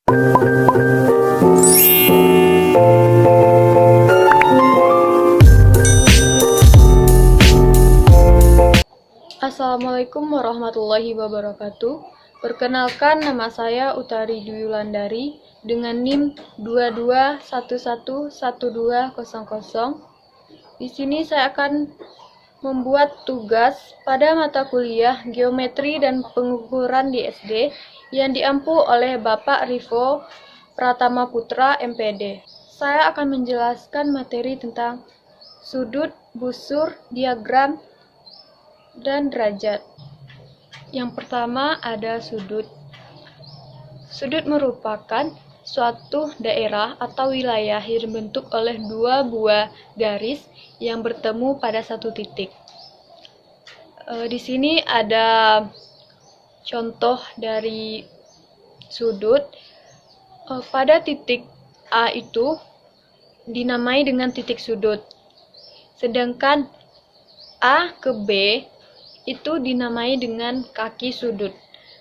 Assalamualaikum warahmatullahi wabarakatuh. Perkenalkan, nama saya Utari Dwi Wulandari dengan NIM 22111200. Di sini saya akan membuat tugas pada mata kuliah Geometri dan Pengukuran di SD yang diampu oleh Bapak Rivo Pratama Putra, MPD. Saya akan menjelaskan materi tentang sudut, busur, diagram, dan derajat. Yang pertama ada sudut. Sudut merupakan suatu daerah atau wilayah yang dibentuk oleh dua buah garis yang bertemu pada satu titik. Di sini ada contoh dari sudut. Pada titik A itu dinamai dengan titik sudut. Sedangkan A ke B itu dinamai dengan kaki sudut.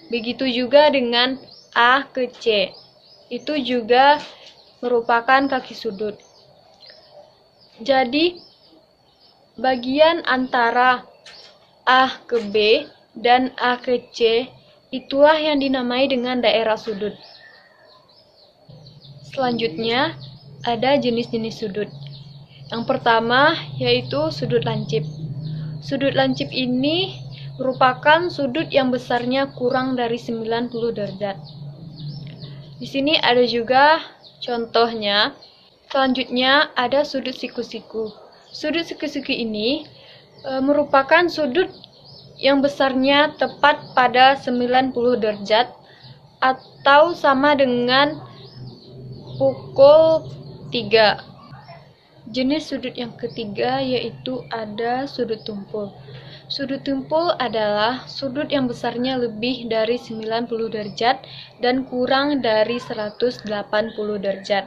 Begitu juga dengan A ke C. Itu juga merupakan kaki sudut. Jadi, bagian antara A ke B dan A ke C itulah yang dinamai dengan daerah sudut. Selanjutnya, ada jenis-jenis sudut. Yang pertama yaitu sudut lancip. Sudut lancip ini merupakan sudut yang besarnya kurang dari 90 derajat. Di sini ada juga contohnya. Selanjutnya ada sudut siku-siku. Sudut siku-siku ini merupakan sudut yang besarnya tepat pada 90 derajat atau sama dengan pukul 3. Jenis sudut yang ketiga yaitu ada sudut tumpul. Sudut tumpul adalah sudut yang besarnya lebih dari 90 derajat dan kurang dari 180 derajat.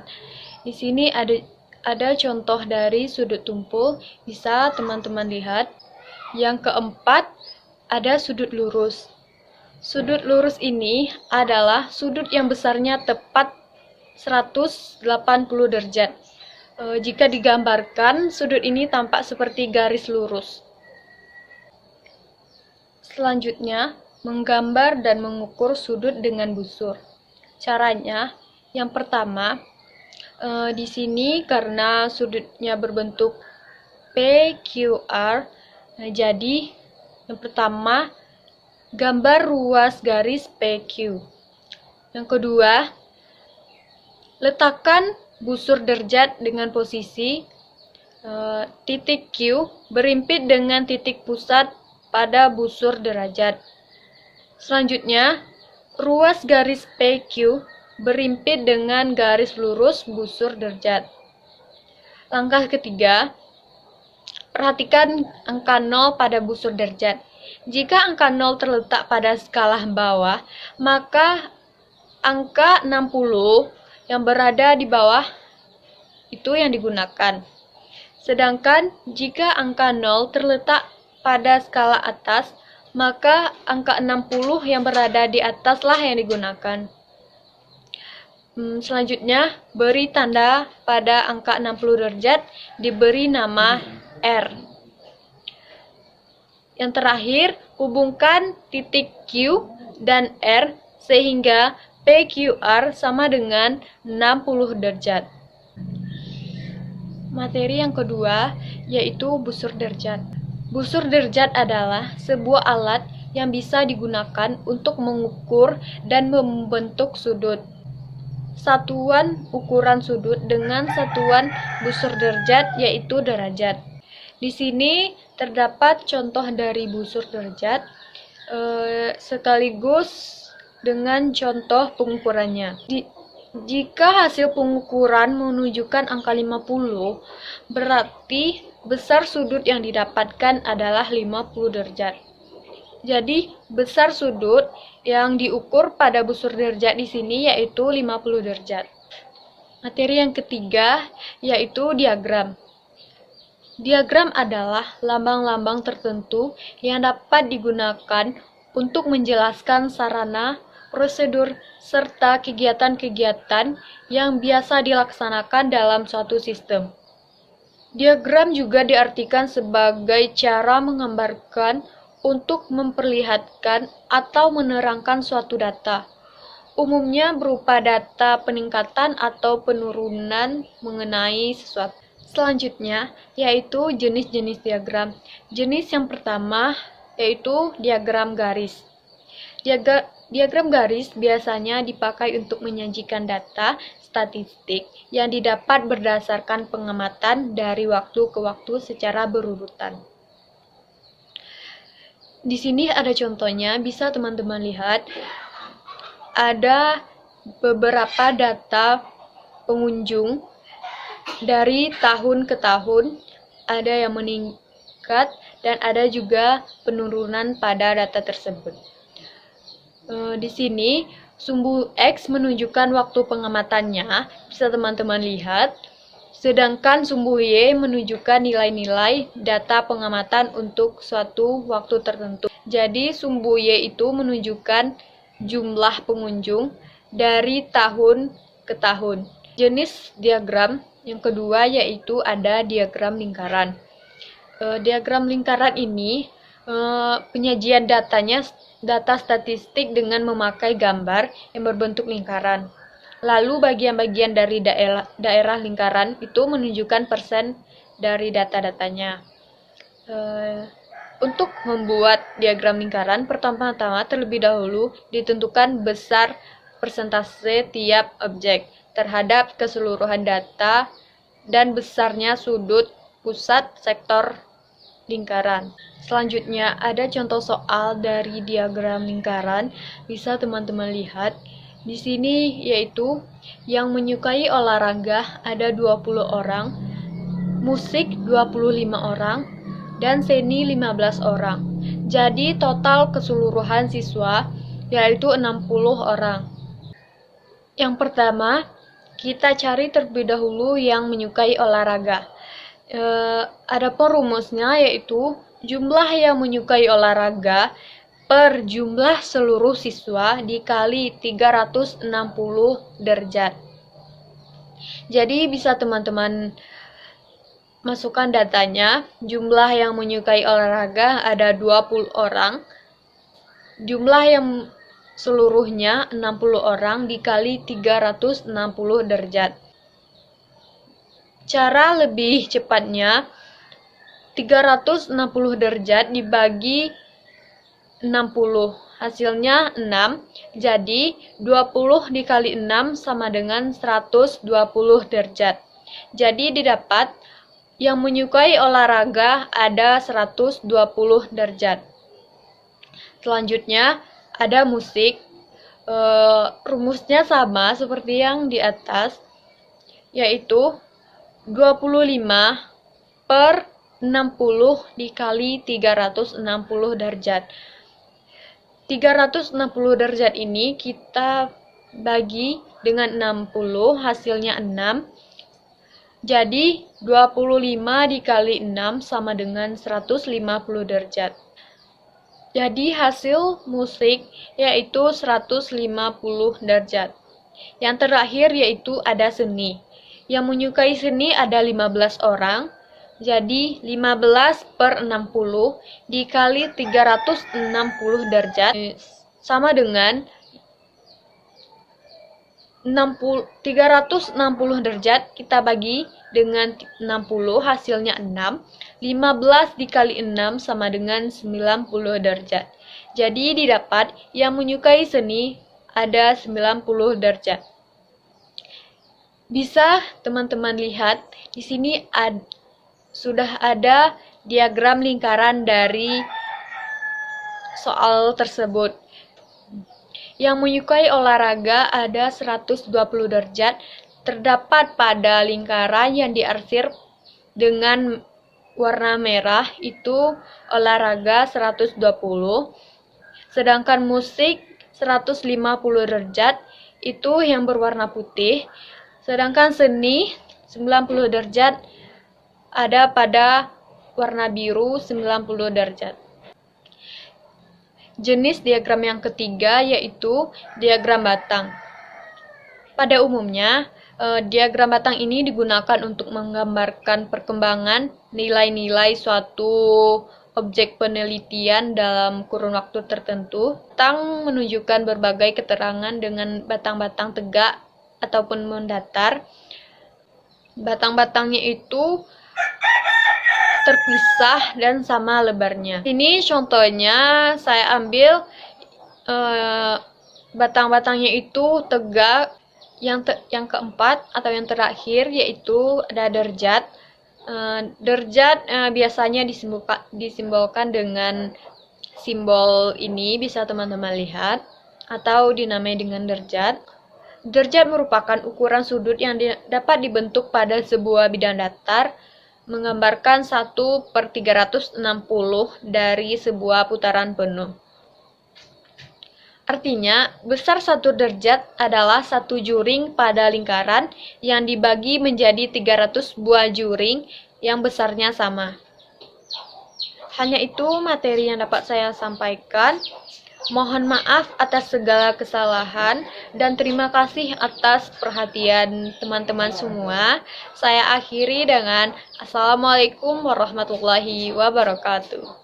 Di sini ada contoh dari sudut tumpul, bisa teman-teman lihat. Yang keempat, ada sudut lurus. Sudut lurus ini adalah sudut yang besarnya tepat 180 derajat. Jika digambarkan, sudut ini tampak seperti garis lurus. Selanjutnya, menggambar dan mengukur sudut dengan busur. Caranya, yang pertama, di sini karena sudutnya berbentuk PQR, jadi yang pertama, gambar ruas garis PQ. Yang kedua, letakkan busur derajat dengan posisi titik Q berimpit dengan titik pusat pada busur derajat. Selanjutnya, ruas garis PQ berimpit dengan garis lurus busur derajat. Langkah ketiga, perhatikan angka 0 pada busur derajat. Jika angka 0 terletak pada skala bawah, maka angka 60 yang berada di bawah itu yang digunakan. Sedangkan jika angka 0 terletak pada skala atas, maka angka 60 yang berada di ataslah yang digunakan. Selanjutnya, beri tanda pada angka 60 derajat, diberi nama R. Yang terakhir, hubungkan titik Q dan R sehingga PQR sama dengan 60 derajat. Materi yang kedua yaitu busur derajat. Busur derajat adalah sebuah alat yang bisa digunakan untuk mengukur dan membentuk sudut. Satuan ukuran sudut dengan satuan busur derajat yaitu derajat. Di sini terdapat contoh dari busur derajat sekaligus dengan contoh pengukurannya. Jika hasil pengukuran menunjukkan angka 50, berarti besar sudut yang didapatkan adalah 50 derajat. Jadi, besar sudut yang diukur pada busur derajat di sini yaitu 50 derajat. Materi yang ketiga yaitu diagram. Diagram adalah lambang-lambang tertentu yang dapat digunakan untuk menjelaskan sarana prosedur, serta kegiatan-kegiatan yang biasa dilaksanakan dalam suatu sistem. Diagram juga diartikan sebagai cara menggambarkan untuk memperlihatkan atau menerangkan suatu data. Umumnya berupa data peningkatan atau penurunan mengenai sesuatu. Selanjutnya, yaitu jenis-jenis diagram. Jenis yang pertama yaitu diagram garis. Diagram garis biasanya dipakai untuk menyajikan data statistik yang didapat berdasarkan pengamatan dari waktu ke waktu secara berurutan. Di sini ada contohnya, bisa teman-teman lihat. Ada beberapa data pengunjung dari tahun ke tahun, ada yang meningkat dan ada juga penurunan pada data tersebut. Di sini sumbu X menunjukkan waktu pengamatannya, bisa teman-teman lihat, sedangkan sumbu Y menunjukkan nilai-nilai data pengamatan untuk suatu waktu tertentu. Jadi sumbu Y itu menunjukkan jumlah pengunjung dari tahun ke tahun. Jenis diagram yang kedua yaitu ada diagram lingkaran. Diagram lingkaran ini penyajian data statistik dengan memakai gambar yang berbentuk lingkaran. Lalu bagian-bagian dari daerah lingkaran itu menunjukkan persen dari data-datanya. Untuk membuat diagram lingkaran, pertama-tama terlebih dahulu ditentukan besar persentase tiap objek terhadap keseluruhan data dan besarnya sudut pusat sektor lingkaran. Selanjutnya ada contoh soal dari diagram lingkaran, bisa teman-teman lihat. Di sini yaitu yang menyukai olahraga ada 20 orang, musik 25 orang, dan seni 15 orang. Jadi total keseluruhan siswa yaitu 60 orang. Yang pertama, kita cari terlebih dahulu yang menyukai olahraga. Adapun rumusnya yaitu jumlah yang menyukai olahraga per jumlah seluruh siswa dikali 360 derajat. Jadi bisa teman-teman masukkan datanya, jumlah yang menyukai olahraga ada 20 orang, jumlah yang seluruhnya 60 orang dikali 360 derajat. Cara lebih cepatnya, 360 derajat dibagi 60, hasilnya 6, jadi 20 dikali 6 sama dengan 120 derajat. Jadi didapat yang menyukai olahraga ada 120 derajat. Selanjutnya ada musik, rumusnya sama seperti yang di atas, yaitu 25 per 60 dikali 360 derajat. 360 derajat ini kita bagi dengan 60, hasilnya 6. Jadi 25 dikali 6 sama dengan 150 derajat. Jadi hasil musik yaitu 150 derajat. Yang terakhir yaitu ada seni. Yang menyukai seni ada 15 orang. Jadi 15 per 60 dikali 360 derajat sama dengan 360 derajat kita bagi dengan 60, hasilnya 6. 15 dikali 6 sama dengan 90 derajat. Jadi didapat yang menyukai seni ada 90 derajat. Bisa teman-teman lihat di sini sudah ada diagram lingkaran dari soal tersebut. Yang menyukai olahraga ada 120 derajat, terdapat pada lingkaran yang diarsir dengan warna merah itu olahraga 120, sedangkan musik 150 derajat itu yang berwarna putih, sedangkan seni 90 derajat ada pada warna biru 90 derajat. jenis diagram yang ketiga yaitu diagram batang. Pada umumnya, diagram batang ini digunakan untuk menggambarkan perkembangan nilai-nilai suatu objek penelitian dalam kurun waktu tertentu. Batang menunjukkan berbagai keterangan dengan batang-batang tegak ataupun mendatar. Batang-batangnya itu terpisah dan sama lebarnya. Ini contohnya saya ambil batang-batangnya itu tegak. Yang keempat atau yang terakhir yaitu ada derjat. Derjat biasanya disimbolkan dengan simbol ini, bisa teman-teman lihat, atau dinamai dengan derjat. Derjat merupakan ukuran sudut yang dapat dibentuk pada sebuah bidang datar, menggambarkan 1/360 dari sebuah putaran penuh. Artinya, besar satu derjat adalah satu juring pada lingkaran yang dibagi menjadi 300 buah juring yang besarnya sama. Hanya itu materi yang dapat saya sampaikan. Mohon maaf atas segala kesalahan dan terima kasih atas perhatian teman-teman semua. Saya akhiri dengan Assalamualaikum warahmatullahi wabarakatuh.